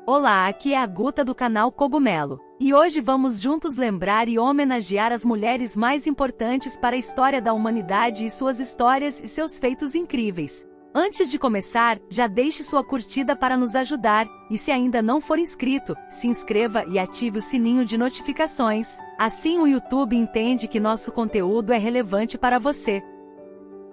Olá, aqui é a Guta do canal Cogumelo. E hoje vamos juntos lembrar e homenagear as mulheres mais importantes para a história da humanidade e suas histórias e seus feitos incríveis. Antes de começar, já deixe sua curtida para nos ajudar, e se ainda não for inscrito, se inscreva e ative o sininho de notificações. Assim o YouTube entende que nosso conteúdo é relevante para você.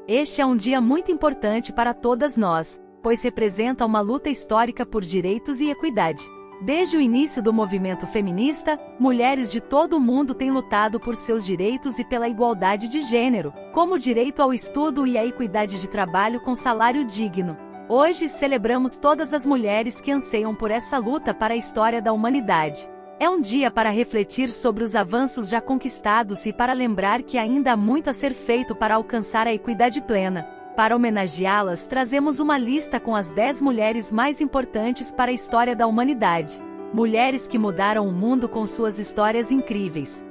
Este é um dia muito importante para todas nós, pois representa uma luta histórica por direitos e equidade. Desde o início do movimento feminista, mulheres de todo o mundo têm lutado por seus direitos e pela igualdade de gênero, como o direito ao estudo e a equidade de trabalho com salário digno. Hoje celebramos todas as mulheres que anseiam por essa luta para a história da humanidade. É um dia para refletir sobre os avanços já conquistados e para lembrar que ainda há muito a ser feito para alcançar a equidade plena. Para homenageá-las, trazemos uma lista com as 10 mulheres mais importantes para a história da humanidade. Mulheres que mudaram o mundo com suas histórias incríveis.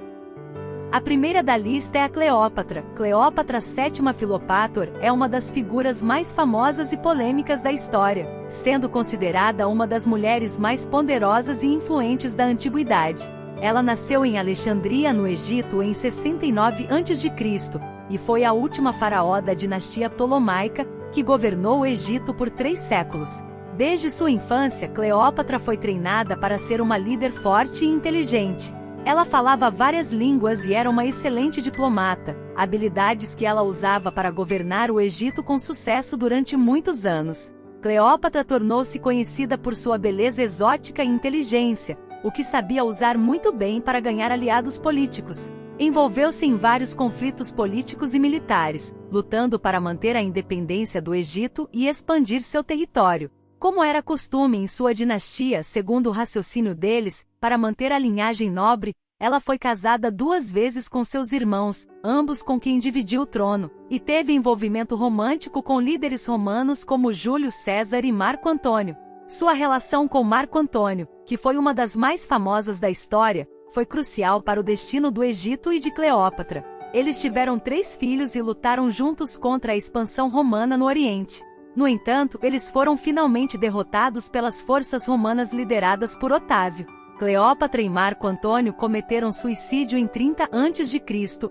A primeira da lista é a Cleópatra. Cleópatra VII Filopátor é uma das figuras mais famosas e polêmicas da história, sendo considerada uma das mulheres mais poderosas e influentes da antiguidade. Ela nasceu em Alexandria, no Egito, em 69 a.C., e foi a última faraó da dinastia Ptolomaica, que governou o Egito por 3 séculos. Desde sua infância, Cleópatra foi treinada para ser uma líder forte e inteligente. Ela falava várias línguas e era uma excelente diplomata, habilidades que ela usava para governar o Egito com sucesso durante muitos anos. Cleópatra tornou-se conhecida por sua beleza exótica e inteligência, o que sabia usar muito bem para ganhar aliados políticos. Envolveu-se em vários conflitos políticos e militares, lutando para manter a independência do Egito e expandir seu território. Como era costume em sua dinastia, segundo o raciocínio deles, para manter a linhagem nobre, ela foi casada 2 vezes com seus irmãos, ambos com quem dividiu o trono, e teve envolvimento romântico com líderes romanos como Júlio César e Marco Antônio. Sua relação com Marco Antônio, que foi uma das mais famosas da história, foi crucial para o destino do Egito e de Cleópatra. Eles tiveram 3 filhos e lutaram juntos contra a expansão romana no Oriente. No entanto, eles foram finalmente derrotados pelas forças romanas lideradas por Otávio. Cleópatra e Marco Antônio cometeram suicídio em 30 a.C.,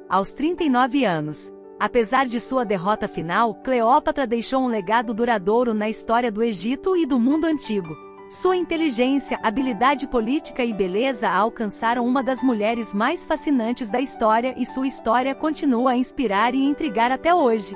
aos 39 anos. Apesar de sua derrota final, Cleópatra deixou um legado duradouro na história do Egito e do mundo antigo. Sua inteligência, habilidade política e beleza a alcançaram uma das mulheres mais fascinantes da história e sua história continua a inspirar e intrigar até hoje.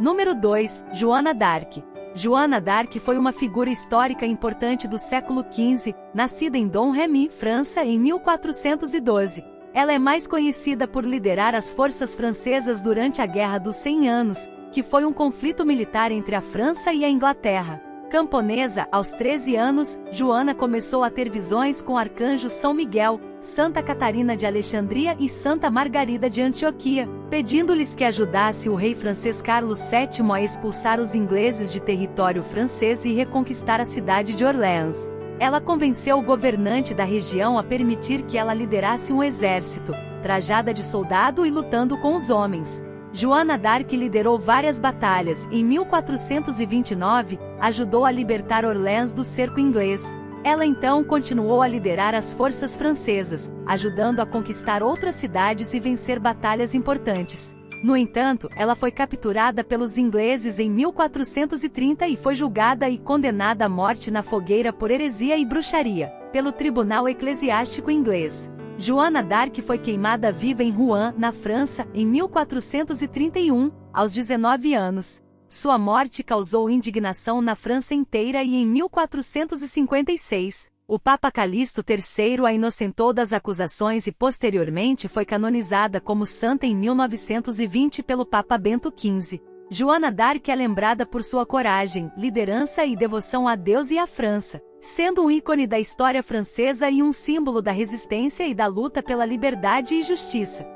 Número 2. Joana d'Arc. Joana d'Arc foi uma figura histórica importante do século XV, nascida em Domremy, França, em 1412. Ela é mais conhecida por liderar as forças francesas durante a Guerra dos 100 Anos, que foi um conflito militar entre a França e a Inglaterra. Camponesa, aos 13 anos, Joana começou a ter visões com Arcanjo São Miguel, Santa Catarina de Alexandria e Santa Margarida de Antioquia, pedindo-lhes que ajudasse o rei francês Carlos VII a expulsar os ingleses de território francês e reconquistar a cidade de Orleans. Ela convenceu o governante da região a permitir que ela liderasse um exército, trajada de soldado e lutando com os homens. Joana d'Arc liderou várias batalhas e em 1429, ajudou a libertar Orleans do cerco inglês. Ela então continuou a liderar as forças francesas, ajudando a conquistar outras cidades e vencer batalhas importantes. No entanto, ela foi capturada pelos ingleses em 1430 e foi julgada e condenada à morte na fogueira por heresia e bruxaria, pelo Tribunal Eclesiástico Inglês. Joana d'Arc foi queimada viva em Rouen, na França, em 1431, aos 19 anos. Sua morte causou indignação na França inteira e em 1456, o Papa Calixto III a inocentou das acusações e posteriormente foi canonizada como santa em 1920 pelo Papa Bento XV. Joana d'Arc é lembrada por sua coragem, liderança e devoção a Deus e à França, sendo um ícone da história francesa e um símbolo da resistência e da luta pela liberdade e justiça.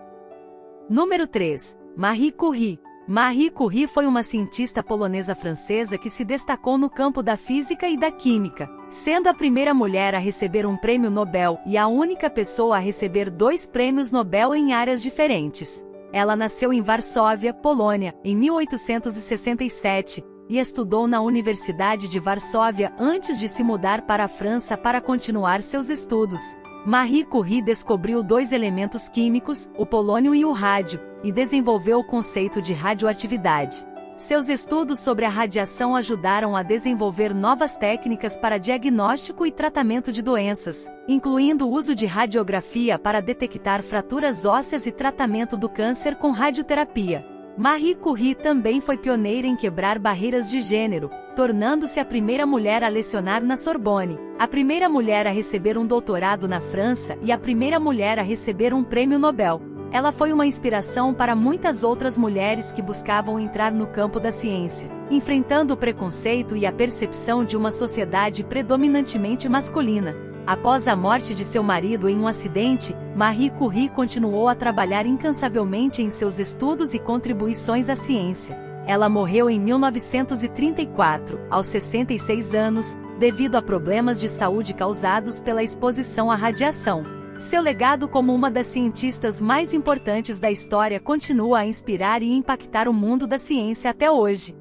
Número 3. Marie Curie. Marie Curie foi uma cientista polonesa-francesa que se destacou no campo da física e da química, sendo a primeira mulher a receber um prêmio Nobel e a única pessoa a receber 2 prêmios Nobel em áreas diferentes. Ela nasceu em Varsóvia, Polônia, em 1867, e estudou na Universidade de Varsóvia antes de se mudar para a França para continuar seus estudos. Marie Curie descobriu dois elementos químicos, o polônio e o rádio, e desenvolveu o conceito de radioatividade. Seus estudos sobre a radiação ajudaram a desenvolver novas técnicas para diagnóstico e tratamento de doenças, incluindo o uso de radiografia para detectar fraturas ósseas e tratamento do câncer com radioterapia. Marie Curie também foi pioneira em quebrar barreiras de gênero, tornando-se a primeira mulher a lecionar na Sorbonne, a primeira mulher a receber um doutorado na França e a primeira mulher a receber um prêmio Nobel. Ela foi uma inspiração para muitas outras mulheres que buscavam entrar no campo da ciência, enfrentando o preconceito e a percepção de uma sociedade predominantemente masculina. Após a morte de seu marido em um acidente, Marie Curie continuou a trabalhar incansavelmente em seus estudos e contribuições à ciência. Ela morreu em 1934, aos 66 anos, devido a problemas de saúde causados pela exposição à radiação. Seu legado como uma das cientistas mais importantes da história continua a inspirar e impactar o mundo da ciência até hoje.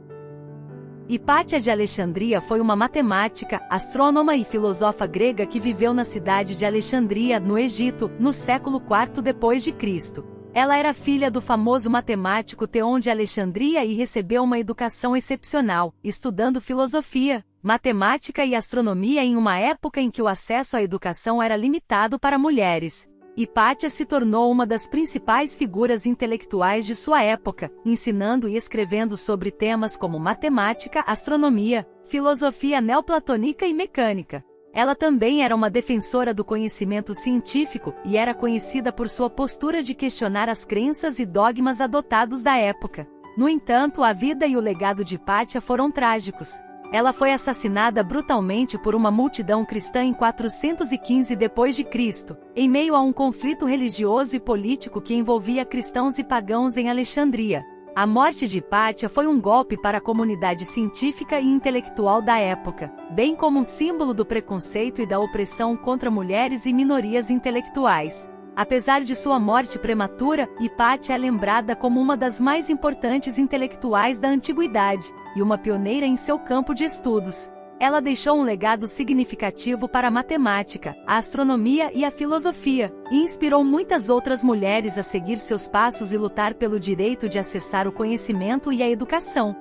Hipátia de Alexandria foi uma matemática, astrônoma e filosofa grega que viveu na cidade de Alexandria, no Egito, no século IV d.C. Ela era filha do famoso matemático Teon de Alexandria e recebeu uma educação excepcional, estudando filosofia, matemática e astronomia em uma época em que o acesso à educação era limitado para mulheres. Hipátia se tornou uma das principais figuras intelectuais de sua época, ensinando e escrevendo sobre temas como matemática, astronomia, filosofia neoplatônica e mecânica. Ela também era uma defensora do conhecimento científico e era conhecida por sua postura de questionar as crenças e dogmas adotados da época. No entanto, a vida e o legado de Hipátia foram trágicos. Ela foi assassinada brutalmente por uma multidão cristã em 415 d.C., em meio a um conflito religioso e político que envolvia cristãos e pagãos em Alexandria. A morte de Hipátia foi um golpe para a comunidade científica e intelectual da época, bem como um símbolo do preconceito e da opressão contra mulheres e minorias intelectuais. Apesar de sua morte prematura, Hipátia é lembrada como uma das mais importantes intelectuais da antiguidade, e uma pioneira em seu campo de estudos. Ela deixou um legado significativo para a matemática, a astronomia e a filosofia, e inspirou muitas outras mulheres a seguir seus passos e lutar pelo direito de acessar o conhecimento e a educação.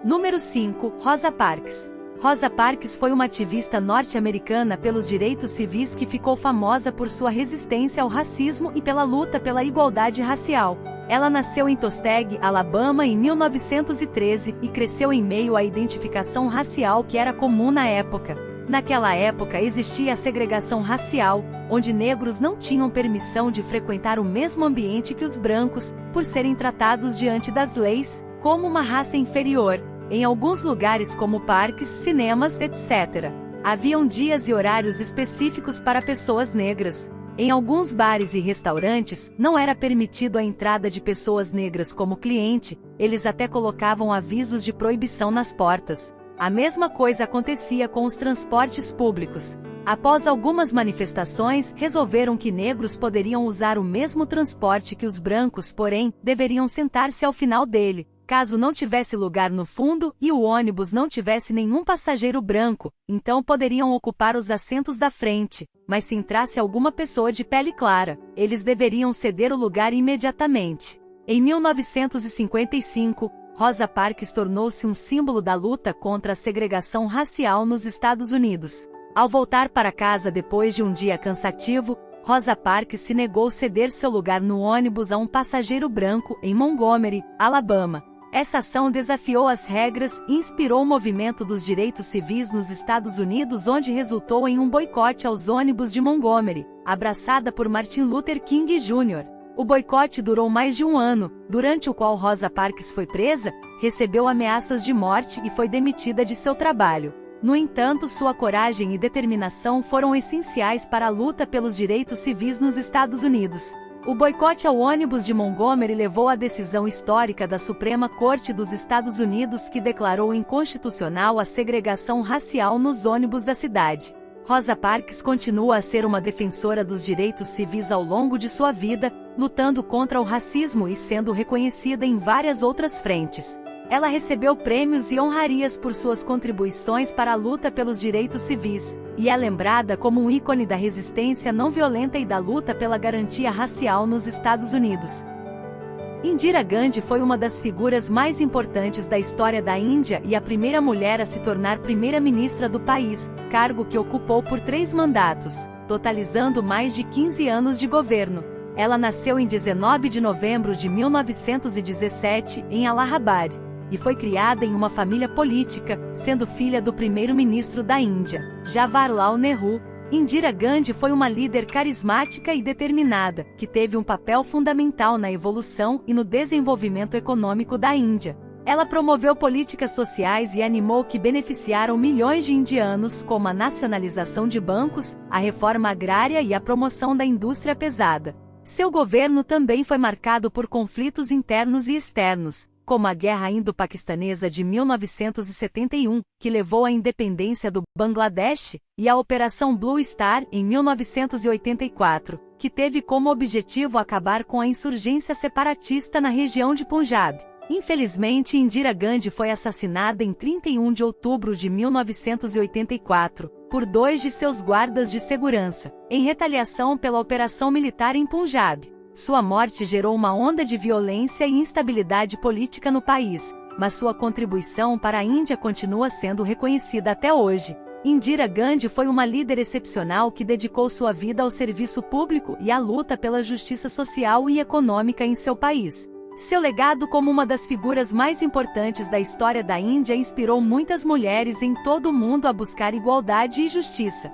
Número 5. Rosa Parks. Rosa Parks foi uma ativista norte-americana pelos direitos civis que ficou famosa por sua resistência ao racismo e pela luta pela igualdade racial. Ela nasceu em Tuskegee, Alabama, em 1913 e cresceu em meio à identificação racial que era comum na época. Naquela época existia a segregação racial, onde negros não tinham permissão de frequentar o mesmo ambiente que os brancos, por serem tratados diante das leis como uma raça inferior. Em alguns lugares como parques, cinemas, etc., haviam dias e horários específicos para pessoas negras. Em alguns bares e restaurantes, não era permitido a entrada de pessoas negras como cliente, eles até colocavam avisos de proibição nas portas. A mesma coisa acontecia com os transportes públicos. Após algumas manifestações, resolveram que negros poderiam usar o mesmo transporte que os brancos, porém, deveriam sentar-se ao final dele, caso não tivesse lugar no fundo e o ônibus não tivesse nenhum passageiro branco, então poderiam ocupar os assentos da frente, mas se entrasse alguma pessoa de pele clara, eles deveriam ceder o lugar imediatamente. Em 1955, Rosa Parks tornou-se um símbolo da luta contra a segregação racial nos Estados Unidos. Ao voltar para casa depois de um dia cansativo, Rosa Parks se negou a ceder seu lugar no ônibus a um passageiro branco em Montgomery, Alabama. Essa ação desafiou as regras e inspirou o movimento dos direitos civis nos Estados Unidos, onde resultou em um boicote aos ônibus de Montgomery, abraçada por Martin Luther King Jr. O boicote durou mais de um ano, durante o qual Rosa Parks foi presa, recebeu ameaças de morte e foi demitida de seu trabalho. No entanto, sua coragem e determinação foram essenciais para a luta pelos direitos civis nos Estados Unidos. O boicote ao ônibus de Montgomery levou à decisão histórica da Suprema Corte dos Estados Unidos que declarou inconstitucional a segregação racial nos ônibus da cidade. Rosa Parks continua a ser uma defensora dos direitos civis ao longo de sua vida, lutando contra o racismo e sendo reconhecida em várias outras frentes. Ela recebeu prêmios e honrarias por suas contribuições para a luta pelos direitos civis, e é lembrada como um ícone da resistência não violenta e da luta pela garantia racial nos Estados Unidos. Indira Gandhi foi uma das figuras mais importantes da história da Índia e a primeira mulher a se tornar primeira-ministra do país, cargo que ocupou por 3 mandatos, totalizando mais de 15 anos de governo. Ela nasceu em 19 de novembro de 1917, em Allahabad, e foi criada em uma família política, sendo filha do primeiro-ministro da Índia, Jawaharlal Nehru. Indira Gandhi foi uma líder carismática e determinada, que teve um papel fundamental na evolução e no desenvolvimento econômico da Índia. Ela promoveu políticas sociais e animou que beneficiaram milhões de indianos, como a nacionalização de bancos, a reforma agrária e a promoção da indústria pesada. Seu governo também foi marcado por conflitos internos e externos, como a Guerra Indo-Paquistanesa de 1971, que levou à independência do Bangladesh, e a Operação Blue Star, em 1984, que teve como objetivo acabar com a insurgência separatista na região de Punjab. Infelizmente, Indira Gandhi foi assassinada em 31 de outubro de 1984, por 2 de seus guardas de segurança, em retaliação pela operação militar em Punjab. Sua morte gerou uma onda de violência e instabilidade política no país, mas sua contribuição para a Índia continua sendo reconhecida até hoje. Indira Gandhi foi uma líder excepcional que dedicou sua vida ao serviço público e à luta pela justiça social e econômica em seu país. Seu legado como uma das figuras mais importantes da história da Índia inspirou muitas mulheres em todo o mundo a buscar igualdade e justiça.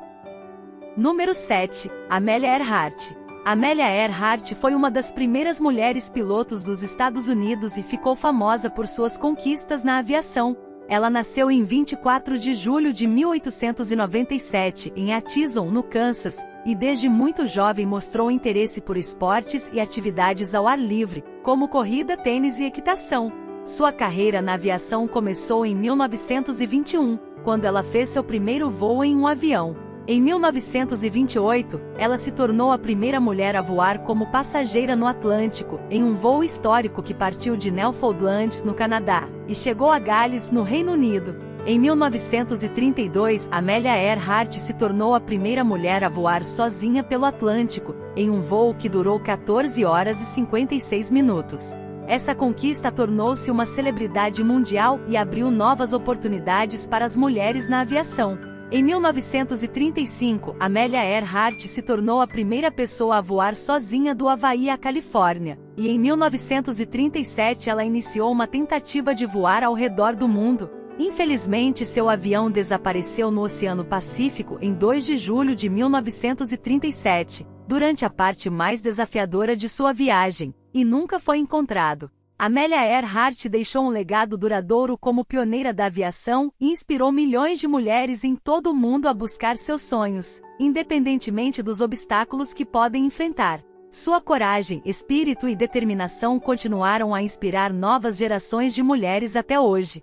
Número 7. Amelia Earhart. Amelia Earhart foi uma das primeiras mulheres pilotos dos Estados Unidos e ficou famosa por suas conquistas na aviação. Ela nasceu em 24 de julho de 1897, em Atchison, no Kansas, e desde muito jovem mostrou interesse por esportes e atividades ao ar livre, como corrida, tênis e equitação. Sua carreira na aviação começou em 1921, quando ela fez seu primeiro voo em um avião. Em 1928, ela se tornou a primeira mulher a voar como passageira no Atlântico, em um voo histórico que partiu de Newfoundland, no Canadá, e chegou a Gales, no Reino Unido. Em 1932, Amelia Earhart se tornou a primeira mulher a voar sozinha pelo Atlântico, em um voo que durou 14 horas e 56 minutos. Essa conquista tornou-se uma celebridade mundial e abriu novas oportunidades para as mulheres na aviação. Em 1935, Amelia Earhart se tornou a primeira pessoa a voar sozinha do Havaí à Califórnia, e em 1937 ela iniciou uma tentativa de voar ao redor do mundo. Infelizmente, seu avião desapareceu no Oceano Pacífico em 2 de julho de 1937, durante a parte mais desafiadora de sua viagem, e nunca foi encontrado. Amelia Earhart deixou um legado duradouro como pioneira da aviação e inspirou milhões de mulheres em todo o mundo a buscar seus sonhos, independentemente dos obstáculos que podem enfrentar. Sua coragem, espírito e determinação continuaram a inspirar novas gerações de mulheres até hoje.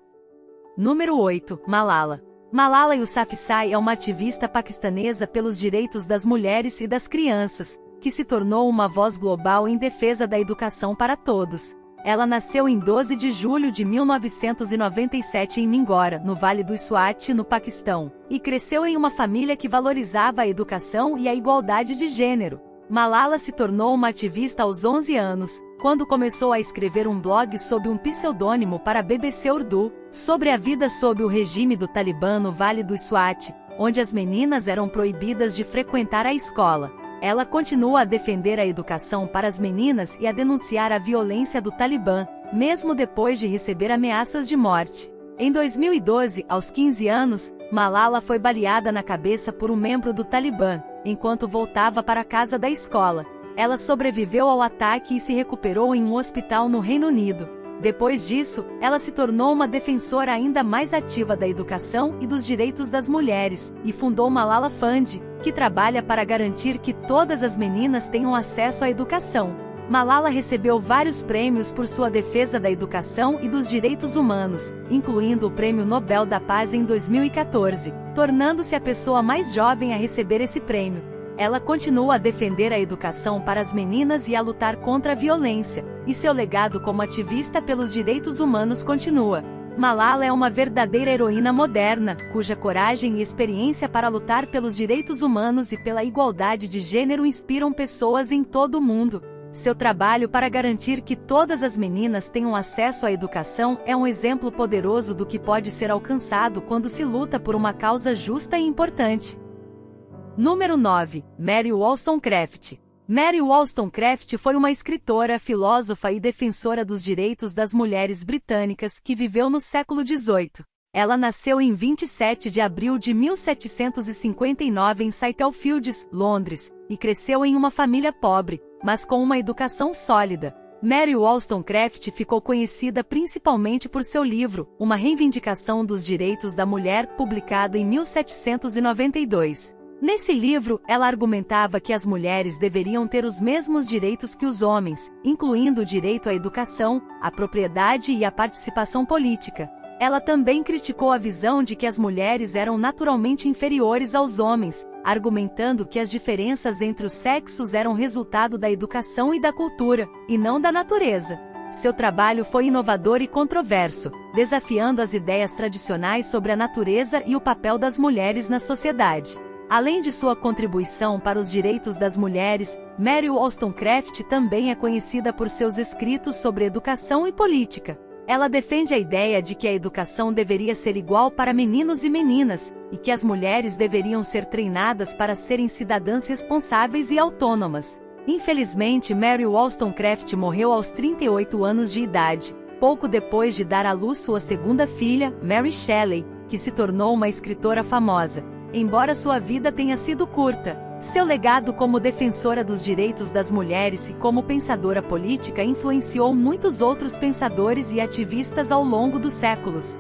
Número 8. Malala. Malala Yousafzai é uma ativista paquistanesa pelos direitos das mulheres e das crianças, que se tornou uma voz global em defesa da educação para todos. Ela nasceu em 12 de julho de 1997 em Mingora, no Vale do Swat, no Paquistão, e cresceu em uma família que valorizava a educação e a igualdade de gênero. Malala se tornou uma ativista aos 11 anos, quando começou a escrever um blog sob um pseudônimo para a BBC Urdu, sobre a vida sob o regime do Talibã no Vale do Swat, onde as meninas eram proibidas de frequentar a escola. Ela continua a defender a educação para as meninas e a denunciar a violência do Talibã, mesmo depois de receber ameaças de morte. Em 2012, aos 15 anos, Malala foi baleada na cabeça por um membro do Talibã, enquanto voltava para a casa da escola. Ela sobreviveu ao ataque e se recuperou em um hospital no Reino Unido. Depois disso, ela se tornou uma defensora ainda mais ativa da educação e dos direitos das mulheres, e fundou Malala Fund, que trabalha para garantir que todas as meninas tenham acesso à educação. Malala recebeu vários prêmios por sua defesa da educação e dos direitos humanos, incluindo o Prêmio Nobel da Paz em 2014, tornando-se a pessoa mais jovem a receber esse prêmio. Ela continua a defender a educação para as meninas e a lutar contra a violência. e seu legado como ativista pelos direitos humanos continua. Malala é uma verdadeira heroína moderna, cuja coragem e experiência para lutar pelos direitos humanos e pela igualdade de gênero inspiram pessoas em todo o mundo. Seu trabalho para garantir que todas as meninas tenham acesso à educação é um exemplo poderoso do que pode ser alcançado quando se luta por uma causa justa e importante. Número 9. Mary Wollstonecraft. Mary Wollstonecraft foi uma escritora, filósofa e defensora dos direitos das mulheres britânicas que viveu no século XVIII. Ela nasceu em 27 de abril de 1759 em Spitalfields, Londres, e cresceu em uma família pobre, mas com uma educação sólida. Mary Wollstonecraft ficou conhecida principalmente por seu livro, Uma Reivindicação dos Direitos da Mulher, publicado em 1792. Nesse livro, ela argumentava que as mulheres deveriam ter os mesmos direitos que os homens, incluindo o direito à educação, à propriedade e à participação política. Ela também criticou a visão de que as mulheres eram naturalmente inferiores aos homens, argumentando que as diferenças entre os sexos eram resultado da educação e da cultura, e não da natureza. Seu trabalho foi inovador e controverso, desafiando as ideias tradicionais sobre a natureza e o papel das mulheres na sociedade. Além de sua contribuição para os direitos das mulheres, Mary Wollstonecraft também é conhecida por seus escritos sobre educação e política. Ela defende a ideia de que a educação deveria ser igual para meninos e meninas, e que as mulheres deveriam ser treinadas para serem cidadãs responsáveis e autônomas. Infelizmente, Mary Wollstonecraft morreu aos 38 anos de idade, pouco depois de dar à luz sua segunda filha, Mary Shelley, que se tornou uma escritora famosa. Embora sua vida tenha sido curta, seu legado como defensora dos direitos das mulheres e como pensadora política influenciou muitos outros pensadores e ativistas ao longo dos séculos.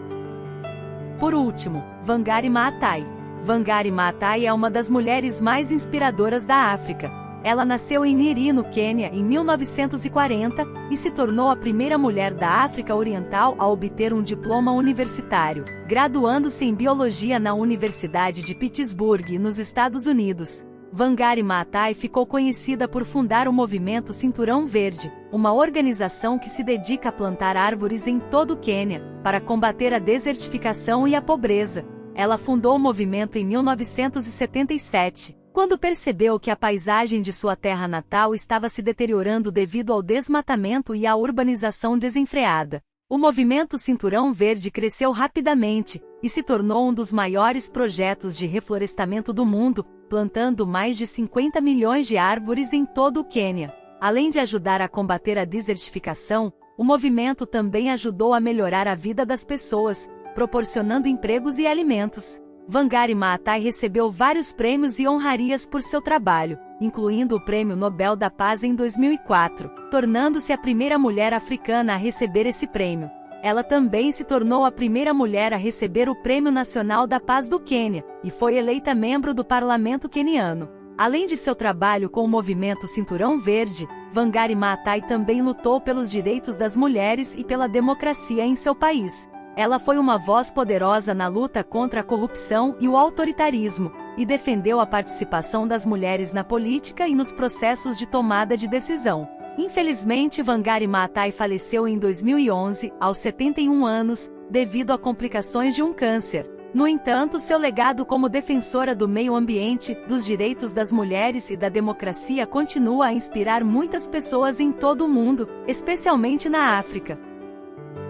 Por último, Wangari Maathai. Wangari Maathai é uma das mulheres mais inspiradoras da África. Ela nasceu em Nyeri, no Quênia, em 1940, e se tornou a primeira mulher da África Oriental a obter um diploma universitário, graduando-se em Biologia na Universidade de Pittsburgh, nos Estados Unidos. Wangari Maathai ficou conhecida por fundar o movimento Cinturão Verde, uma organização que se dedica a plantar árvores em todo o Quênia, para combater a desertificação e a pobreza. Ela fundou o movimento em 1977. Quando percebeu que a paisagem de sua terra natal estava se deteriorando devido ao desmatamento e à urbanização desenfreada. O movimento Cinturão Verde cresceu rapidamente, e se tornou um dos maiores projetos de reflorestamento do mundo, plantando mais de 50 milhões de árvores em todo o Quênia. Além de ajudar a combater a desertificação, o movimento também ajudou a melhorar a vida das pessoas, proporcionando empregos e alimentos. Wangari Maathai recebeu vários prêmios e honrarias por seu trabalho, incluindo o Prêmio Nobel da Paz em 2004, tornando-se a primeira mulher africana a receber esse prêmio. Ela também se tornou a primeira mulher a receber o Prêmio Nacional da Paz do Quênia, e foi eleita membro do parlamento queniano. Além de seu trabalho com o movimento Cinturão Verde, Wangari Maathai também lutou pelos direitos das mulheres e pela democracia em seu país. Ela foi uma voz poderosa na luta contra a corrupção e o autoritarismo, e defendeu a participação das mulheres na política e nos processos de tomada de decisão. Infelizmente, Wangari Maathai faleceu em 2011, aos 71 anos, devido a complicações de um câncer. No entanto, seu legado como defensora do meio ambiente, dos direitos das mulheres e da democracia continua a inspirar muitas pessoas em todo o mundo, especialmente na África.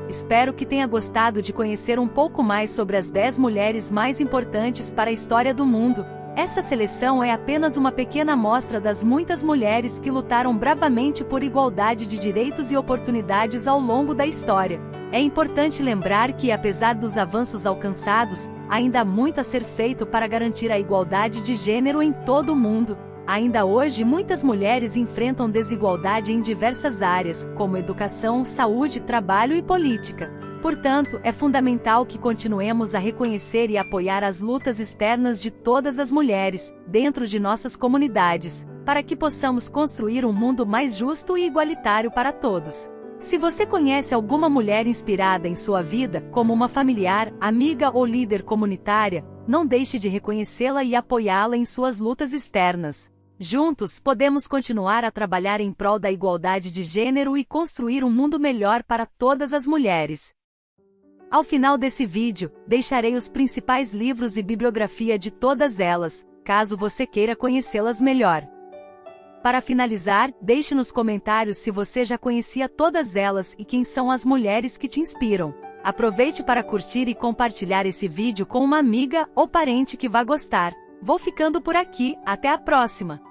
Espero que tenha gostado de conhecer um pouco mais sobre as 10 mulheres mais importantes para a história do mundo. Essa seleção é apenas uma pequena amostra das muitas mulheres que lutaram bravamente por igualdade de direitos e oportunidades ao longo da história. É importante lembrar que, apesar dos avanços alcançados, ainda há muito a ser feito para garantir a igualdade de gênero em todo o mundo. Ainda hoje, muitas mulheres enfrentam desigualdade em diversas áreas, como educação, saúde, trabalho e política. Portanto, é fundamental que continuemos a reconhecer e apoiar as lutas externas de todas as mulheres, dentro de nossas comunidades, para que possamos construir um mundo mais justo e igualitário para todos. Se você conhece alguma mulher inspirada em sua vida, como uma familiar, amiga ou líder comunitária, não deixe de reconhecê-la e apoiá-la em suas lutas externas. Juntos, podemos continuar a trabalhar em prol da igualdade de gênero e construir um mundo melhor para todas as mulheres. Ao final desse vídeo, deixarei os principais livros e bibliografia de todas elas, caso você queira conhecê-las melhor. Para finalizar, deixe nos comentários se você já conhecia todas elas e quem são as mulheres que te inspiram. Aproveite para curtir e compartilhar esse vídeo com uma amiga ou parente que vá gostar. Vou ficando por aqui, até a próxima!